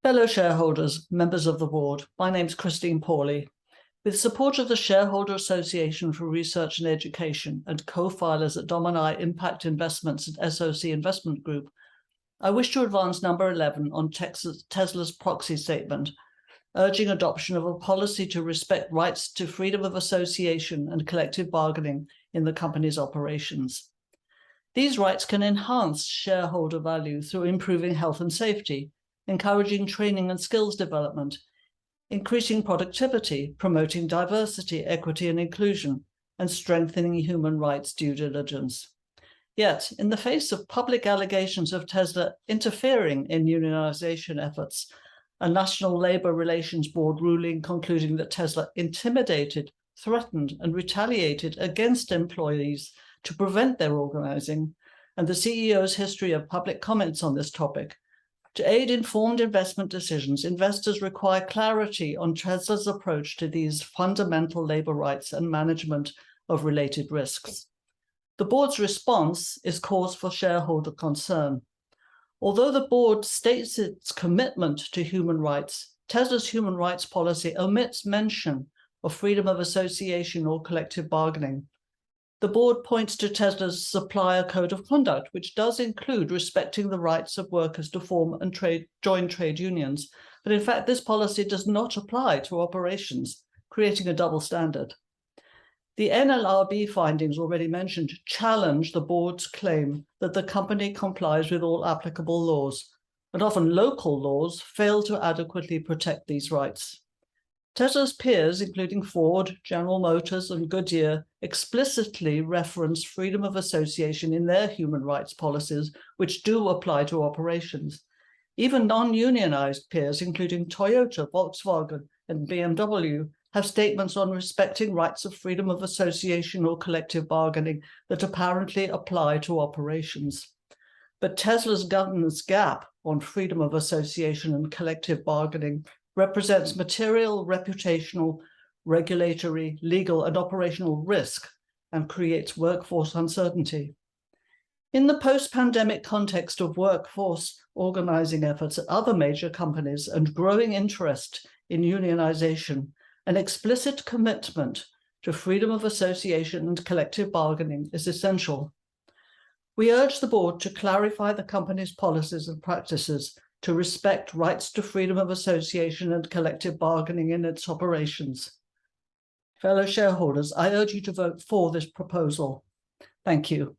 Fellow shareholders, members of the board, my name is Christine Pawley. With support of the Shareholder Association for Research and Education and co-filers at Domini Impact Investments and SOC Investment Group, I wish to advance number 11 on Tesla's proxy statement, urging adoption of a policy to respect rights to freedom of association and collective bargaining in the company's operations. These rights can enhance shareholder value through improving health and safety, encouraging training and skills development, increasing productivity, promoting diversity, equity, and inclusion, and strengthening human rights due diligence. Yet, in the face of public allegations of Tesla interfering in unionization efforts, a National Labor Relations Board ruling concluding that Tesla intimidated, threatened, and retaliated against employees to prevent their organizing, and the CEO's history of public comments on this topic, to aid informed investment decisions, investors require clarity on Tesla's approach to these fundamental labor rights and management of related risks. The board's response is cause for shareholder concern. Although the board states its commitment to human rights, Tesla's human rights policy omits mention of freedom of association or collective bargaining. The board points to Tesla's supplier code of conduct, which does include respecting the rights of workers to form and join trade unions. But in fact, this policy does not apply to operations, creating a double standard. The NLRB findings already mentioned challenge the board's claim that the company complies with all applicable laws, and often local laws fail to adequately protect these rights. Tesla's peers, including Ford, General Motors, and Goodyear, explicitly reference freedom of association in their human rights policies, which do apply to operations. Even non-unionized peers, including Toyota, Volkswagen, and BMW, have statements on respecting rights of freedom of association or collective bargaining that apparently apply to operations. But Tesla's governance gap on freedom of association and collective bargaining represents material, reputational, regulatory, legal, and operational risk and creates workforce uncertainty. In the post-pandemic context of workforce organizing efforts at other major companies and growing interest in unionization, an explicit commitment to freedom of association and collective bargaining is essential. We urge the board to clarify the company's policies and practices to respect rights to freedom of association and collective bargaining in its operations. Fellow shareholders, I urge you to vote for this proposal. Thank you.